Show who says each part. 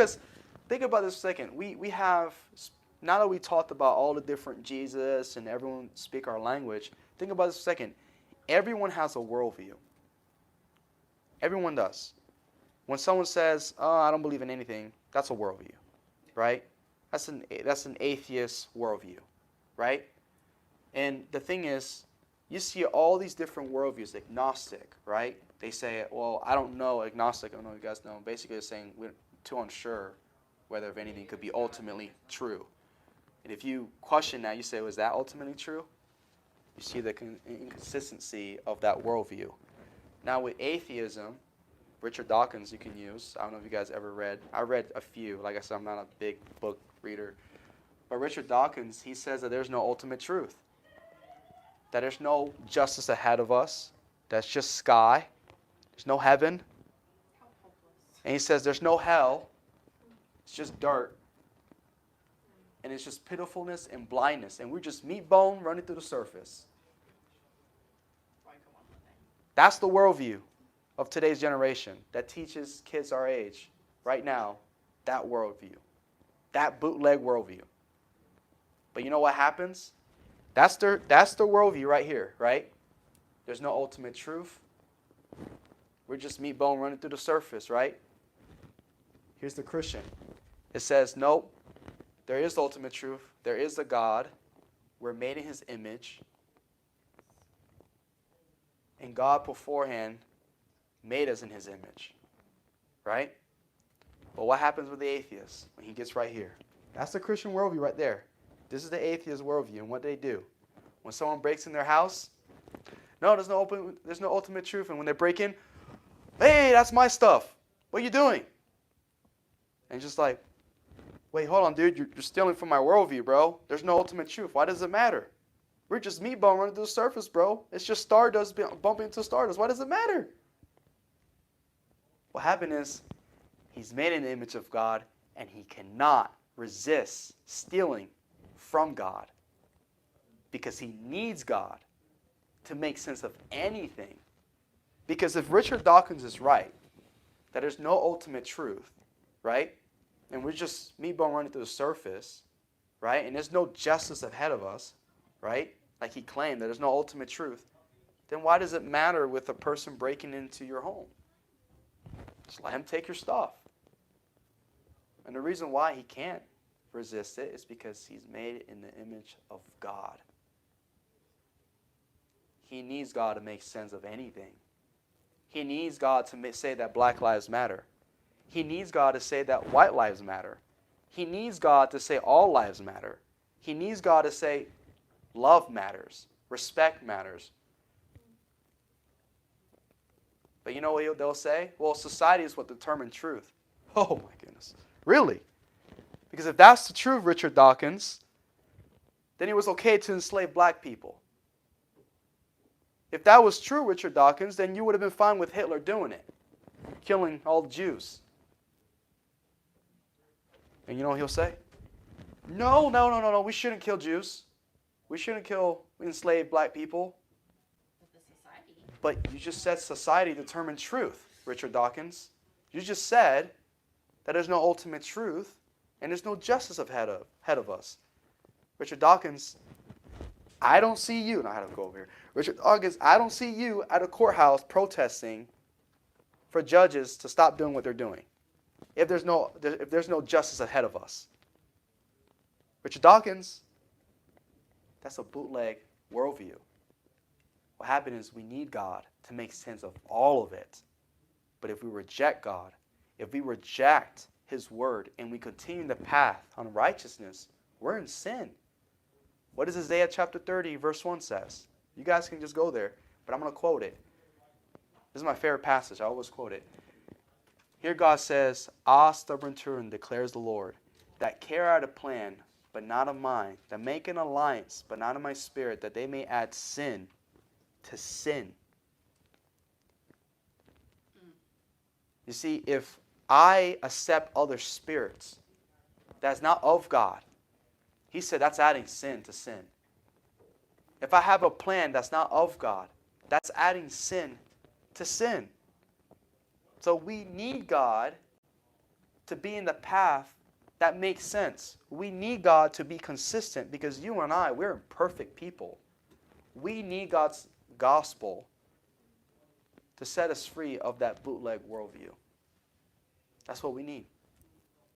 Speaker 1: Because think about this for a second. We have, now that we talked about all the different Jesus and everyone speak our language, think about this for a second. Everyone has a worldview. Everyone does. When someone says, "Oh, I don't believe in anything," that's a worldview, right? That's an atheist worldview, right? And the thing is, you see all these different worldviews. Agnostic, right? They say, "Well, I don't know." Agnostic, I don't know if you guys know. Basically, they're saying we're too unsure whether if anything could be ultimately true. And if you question that, you say, "Was that ultimately true?" You see the inconsistency of that worldview. Now with atheism, Richard Dawkins you can use. I don't know if you guys ever read. I read a few. Like I said, I'm not a big book reader. But Richard Dawkins, he says that there's no ultimate truth. That there's no justice ahead of us. That's just sky. There's no heaven. And he says there's no hell. It's just dirt. And it's just pitifulness and blindness. And we're just meat bone running through the surface. That's the worldview of today's generation that teaches kids our age right now that worldview, that bootleg worldview. But you know what happens? That's the worldview right here, right? There's no ultimate truth. We're just meat bone running through the surface, right? Here's the Christian. It says, nope, there is ultimate truth. There is a God. We're made in His image. And God beforehand made us in His image, right? But what happens with the atheist when he gets right here? That's the Christian worldview right there. This is the atheist worldview, and what they do. When someone breaks in their house, no, there's no ultimate truth. And when they break in, hey, that's my stuff. What are you doing? And just like, wait, hold on, dude. You're stealing from my worldview, bro. There's no ultimate truth. Why does it matter? We're just meat bone running through the surface, bro. It's just stardust bumping into stardust. Why does it matter? What happened is he's made in the image of God, and he cannot resist stealing from God because he needs God to make sense of anything. Because if Richard Dawkins is right, that there's no ultimate truth, right? And we're just meat bone running through the surface, right? And there's no justice ahead of us, right? Like he claimed that there's no ultimate truth. Then why does it matter with a person breaking into your home? Just let him take your stuff. And the reason why he can't resist it is because he's made in the image of God. He needs God to make sense of anything. He needs God to say that black lives matter. He needs God to say that white lives matter. He needs God to say all lives matter. He needs God to say love matters, respect matters. But you know what they'll say? Well, society is what determines truth. Oh my goodness. Really? Because if that's the truth, Richard Dawkins, then it was okay to enslave black people. If that was true, Richard Dawkins, then you would have been fine with Hitler doing it, killing all the Jews. And you know what he'll say? No, we shouldn't kill Jews. We shouldn't enslave black people. But you just said society determines truth, Richard Dawkins. You just said that there's no ultimate truth and there's no justice ahead of us. Richard Dawkins, I don't see you. Now I have to go over here. Richard Dawkins, I don't see you at a courthouse protesting for judges to stop doing what they're doing if there's no justice ahead of us. Richard Dawkins, that's a bootleg worldview. What happened is we need God to make sense of all of it. But if we reject God, if we reject His word and we continue the path on righteousness, we're in sin. What does Isaiah chapter 30 verse 1 says? You guys can just go there, but I'm going to quote it. This is my favorite passage. I always quote it. Here God says, "Ah, stubborn children, declares the Lord, that carry out a plan, but not of mine, that make an alliance, but not of my spirit, that they may add sin to sin." You see, if I accept other spirits that's not of God, He said that's adding sin to sin. If I have a plan that's not of God, that's adding sin to sin. So we need God to be in the path that makes sense. We need God to be consistent because you and I, we're imperfect people. We need God's gospel to set us free of that bootleg worldview. That's what we need.